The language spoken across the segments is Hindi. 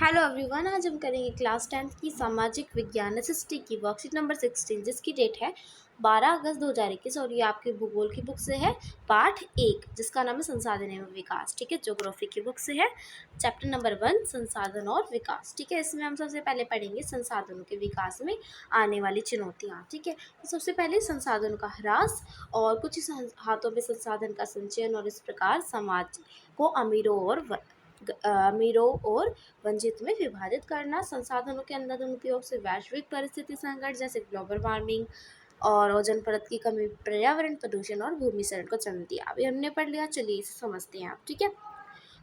हेलो एवरीवन, आज हम करेंगे क्लास 10th की सामाजिक विज्ञान एसएसटी की वर्कशीट नंबर 16 जिसकी डेट है 12 अगस्त 2021 और ये आपके भूगोल की बुक से है। पाठ 1 जिसका नाम है संसाधन एवं विकास। ठीक है, ज्योग्राफी की बुक से है। चैप्टर नंबर 1 संसाधन और विकास। ठीक है, इसमें हम सबसे पहले पढ़ेंगे संसाधनों के विकास में आने वाली चुनौतियाँ। ठीक है, तो सबसे पहले संसाधनों का ह्रास और कुछ ही हाथों में संसाधन का संचयन और इस प्रकार समाज को अमीरों और वंचित में विभाजित करना। संसाधनों के अंदर उपयोग से वैश्विक परिस्थिति संकट जैसे ग्लोबल वार्मिंग और ओजोन परत की कमी, पर्यावरण प्रदूषण और भूमि क्षरण को जन्म दिया। अभी हमने पढ़ लिया, चलिए इसे समझते हैं आप। ठीक है,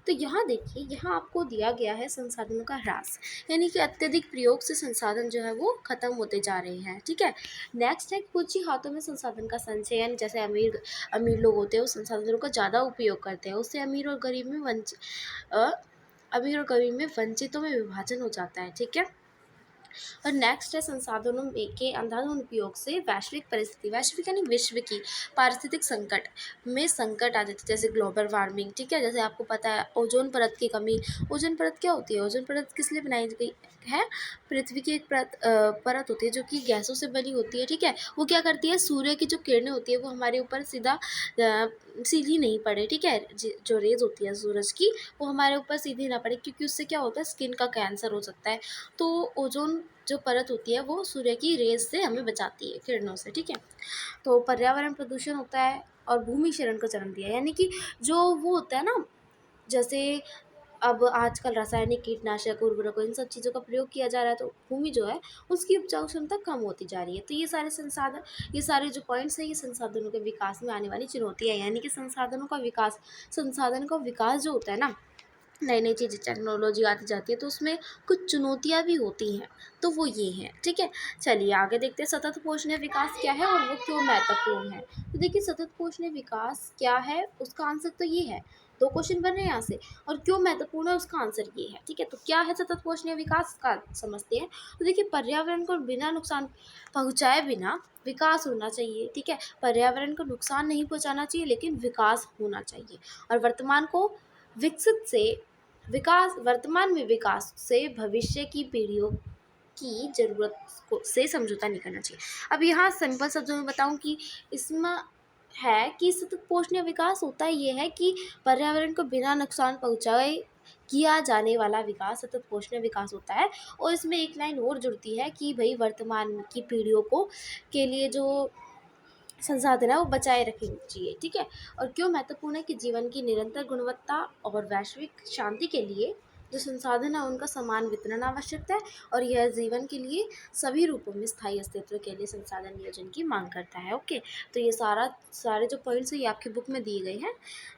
तो यहाँ देखिए, यहाँ आपको दिया गया है संसाधनों का ह्रास, यानी कि अत्यधिक प्रयोग से संसाधन जो है वो खत्म होते जा रहे हैं। ठीक है, नेक्स्ट है कुछ ही हाथों में संसाधन का संचयन, जैसे अमीर लोग होते हैं वो संसाधनों का ज़्यादा उपयोग करते हैं, उससे अमीर और गरीब में वंचितों में विभाजन हो जाता है। ठीक है, और नेक्स्ट है संसाधनों के अंधाधुंध उपयोग से वैश्विक यानी विश्व की पारिस्थितिक संकट में संकट आ जाती है, जैसे ग्लोबल वार्मिंग। ठीक है, जैसे आपको पता है ओजोन परत की कमी। ओजोन परत क्या होती है? ओजोन परत किस लिए बनाई गई है? पृथ्वी की एक परत होती है जो कि गैसों से बनी होती है। ठीक है, वो क्या करती है, सूर्य की जो किरणें होती है वो हमारे ऊपर सीधी नहीं पड़े। ठीक है, जो रेज होती है सूरज की वो हमारे ऊपर सीधी ना पड़े, क्योंकि उससे क्या होता है, स्किन का कैंसर हो सकता है। तो ओजोन जो परत होती है वो सूर्य की रेज से हमें बचाती है, किरणों से। ठीक है, तो पर्यावरण प्रदूषण होता है और भूमि क्षरण को जन्म दिया, यानी कि जो वो होता है ना, जैसे अब आजकल रासायनिक कीटनाशक, उर्वरकों, इन सब चीज़ों का प्रयोग किया जा रहा है, तो भूमि जो है उसकी उपजाऊ क्षमता कम होती जा रही है। तो ये सारे जो पॉइंट्स हैं, ये संसाधनों के विकास में आने वाली चुनौतियाँ, यानी कि संसाधन का विकास जो होता है ना, नई नई चीज़ें, टेक्नोलॉजी आती जाती है, तो उसमें कुछ चुनौतियाँ भी होती हैं, तो वो ये हैं। ठीक है, चलिए आगे देखते हैं सतत पोषणीय विकास क्या है और वो क्यों महत्वपूर्ण है। तो देखिए, सतत पोषणीय विकास क्या है, उसका आंसर तो ये है। दो क्वेश्चन बन रहे हैं यहाँ से, और क्यों महत्वपूर्ण है उसका आंसर ये है। ठीक है, तो क्या है सतत पोषणीय विकास का समझते हैं। तो देखिए, पर्यावरण को बिना नुकसान पहुँचाए बिना विकास होना चाहिए। ठीक है, पर्यावरण को नुकसान नहीं पहुँचाना चाहिए, लेकिन विकास होना चाहिए। और वर्तमान में विकास से भविष्य की पीढ़ियों की ज़रूरत से समझौता नहीं करना चाहिए। अब यहाँ सिंपल शब्दों में बताऊँ कि इसमें है कि सतत पोषणीय विकास होता ये है कि पर्यावरण को बिना नुकसान पहुँचाए किया जाने वाला विकास सतत पोषणीय विकास होता है। और इसमें एक लाइन और जुड़ती है कि भाई वर्तमान की पीढ़ियों को के लिए जो संसाधन है वो बचाए रखनी चाहिए। ठीक है, और क्यों महत्वपूर्ण है कि जीवन की निरंतर गुणवत्ता और वैश्विक शांति के लिए जो संसाधन है उनका समान वितरण आवश्यक है, और यह जीवन के लिए सभी रूपों में स्थायी अस्तित्व के लिए संसाधन नियोजन की मांग करता है। ओके, तो ये सारे जो पॉइंट्स है ये आपकी बुक में दिए गए हैं,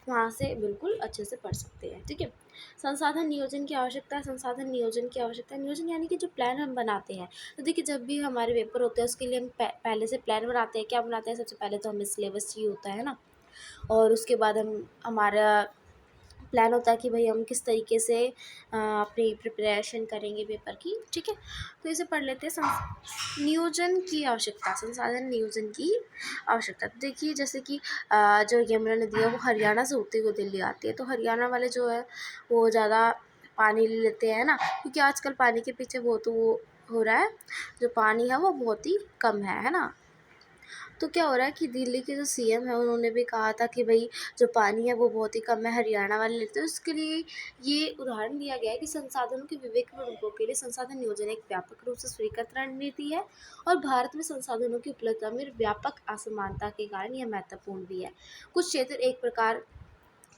वहाँ से बिल्कुल अच्छे से पढ़ सकते हैं। ठीक है, संसाधन नियोजन की आवश्यकता नियोजन यानी कि जो प्लान हम बनाते हैं। तो देखिए, जब भी हमारे पेपर होते हैं उसके लिए हम पहले से प्लान बनाते हैं। क्या बनाते हैं? सबसे पहले तो हमें सिलेबस चाहिए होता है ना, और उसके बाद हमारा प्लान होता है कि भाई हम किस तरीके से अपनी प्रिपरेशन करेंगे पेपर की। ठीक है, तो इसे पढ़ लेते हैं। संसाधन नियोजन की आवश्यकता। तो देखिए, जैसे कि जो यमुना नदी है वो हरियाणा से होते हुए दिल्ली आती है, तो हरियाणा वाले जो है वो ज़्यादा पानी ले लेते हैं ना, क्योंकि आजकल पानी के पीछे बहुत वो हो रहा है, जो पानी है वो बहुत ही कम है ना। तो क्या हो रहा है कि दिल्ली के जो सीएम है उन्होंने भी कहा था कि भाई जो पानी है वो बहुत ही कम है, हरियाणा वाले लेते हैं। उसके लिए ये उदाहरण दिया गया है कि संसाधनों के विवेकपूर्ण उपयोग के लिए संसाधन नियोजन एक व्यापक रूप से स्वीकृत रणनीति है, और भारत में संसाधनों की उपलब्धता में व्यापक असमानता के कारण यह महत्वपूर्ण भी है। कुछ क्षेत्र एक प्रकार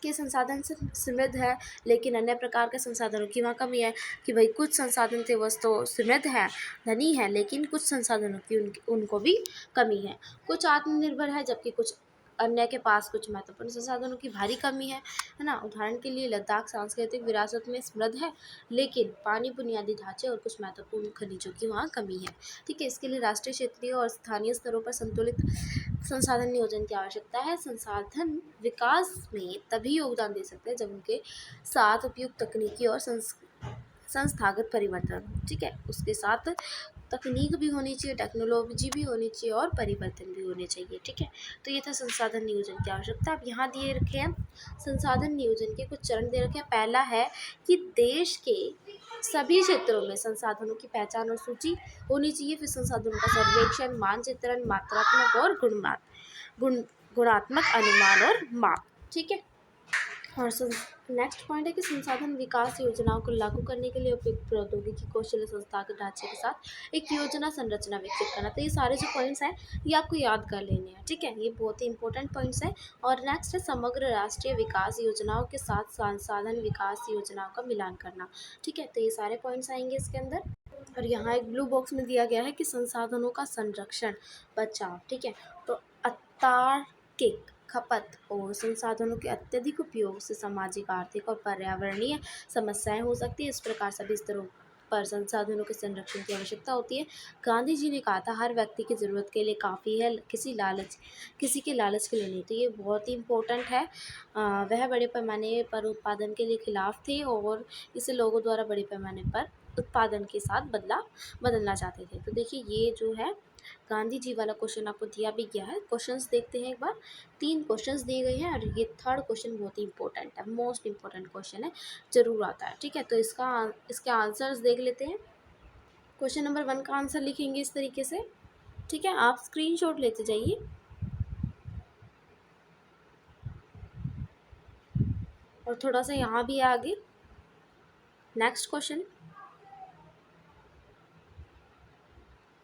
के संसाधन से समृद्ध है, लेकिन अन्य प्रकार के संसाधनों की वहाँ कमी है, कि भाई कुछ संसाधन थे वस्तु समृद्ध है, धनी है, लेकिन कुछ संसाधनों की उनको भी कमी है। कुछ आत्मनिर्भर है, जबकि कुछ अन्य के पास कुछ महत्वपूर्ण संसाधनों की भारी कमी है ना। उदाहरण के लिए लद्दाख सांस्कृतिक विरासत में समृद्ध है, लेकिन पानी, बुनियादी ढांचे और कुछ महत्वपूर्ण खनिजों की वहाँ कमी है। ठीक है, इसके लिए राष्ट्रीय, क्षेत्रीय और स्थानीय स्तरों पर संतुलित संसाधन नियोजन की आवश्यकता है। संसाधन विकास में तभी योगदान दे सकते हैं जब उनके साथ उपयुक्त तकनीकी और संस्थागत परिवर्तन। ठीक है, उसके साथ तकनीक भी होनी चाहिए, टेक्नोलॉजी भी होनी चाहिए और परिवर्तन भी होने चाहिए। ठीक है, तो ये था संसाधन नियोजन की आवश्यकता। अब यहाँ दिए रखे हैं संसाधन नियोजन के कुछ चरण दे रखे हैं। पहला है कि देश के सभी क्षेत्रों में संसाधनों की पहचान और सूची होनी चाहिए। फिर संसाधनों का सर्वेक्षण, मानचित्रण, मात्रात्मक और गुण गुणात्मक अनुमान और माप। ठीक है। और नेक्स्ट पॉइंट है कि संसाधन विकास योजनाओं को लागू करने के लिए उपयुक्त प्रौद्योगिकी, कौशल, संस्था के ढांचे के साथ एक योजना संरचना विकसित करना। तो ये सारे जो पॉइंट्स हैं ये आपको याद कर लेने हैं। ठीक है, ये बहुत ही इंपॉर्टेंट पॉइंट्स हैं। और नेक्स्ट है समग्र राष्ट्रीय विकास योजनाओं के साथ संसाधन विकास योजनाओं का मिलान करना। ठीक है, तो ये सारे पॉइंट्स आएंगे इसके अंदर। और यहाँ एक ब्लू बॉक्स में दिया गया है कि संसाधनों का संरक्षण, बचाव। ठीक है, तो अतार्किक खपत और संसाधनों के अत्यधिक उपयोग से सामाजिक, आर्थिक और पर्यावरणीय समस्याएं हो सकती है। इस प्रकार सभी स्तरों पर संसाधनों के संरक्षण की आवश्यकता होती है। गांधी जी ने कहा था हर व्यक्ति की ज़रूरत के लिए काफ़ी है, किसी के लालच के लिए नहीं। तो ये बहुत ही इम्पोर्टेंट है। वह बड़े पैमाने पर उत्पादन के लिए खिलाफ थे और इसे लोगों द्वारा बड़े पैमाने पर उत्पादन के साथ बदलना चाहते थे। तो देखिए ये जो है गांधी जी वाला क्वेश्चन आपको दिया भी गया है। क्वेश्चंस देखते हैं एक बार। 3 क्वेश्चंस दिए गए हैं और ये थर्ड क्वेश्चन बहुत ही इंपॉर्टेंट है, मोस्ट इंपॉर्टेंट क्वेश्चन है, जरूर आता है। ठीक है, तो इसके आंसर्स देख लेते हैं। क्वेश्चन नंबर 1 का आंसर लिखेंगे इस तरीके से। ठीक है, आप स्क्रीनशॉट लेते जाइए। और थोड़ा सा यहाँ भी है आगे। नेक्स्ट क्वेश्चन,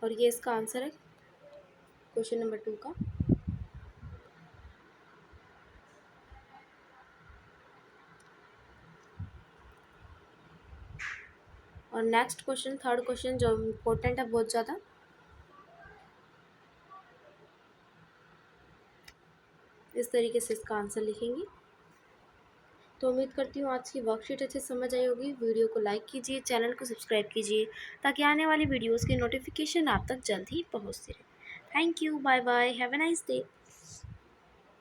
और ये इसका आंसर है क्वेश्चन नंबर 2 का। और नेक्स्ट क्वेश्चन, थर्ड क्वेश्चन जो इम्पोर्टेंट है बहुत ज़्यादा। इस तरीके से इसका आंसर लिखेंगे। तो उम्मीद करती हूँ आज की वर्कशीट अच्छे से समझ आई होगी। वीडियो को लाइक कीजिए, चैनल को सब्सक्राइब कीजिए ताकि आने वाली वीडियोस की नोटिफिकेशन आप तक जल्द ही पहुँचती रहे। Thank you, bye bye, have a nice day.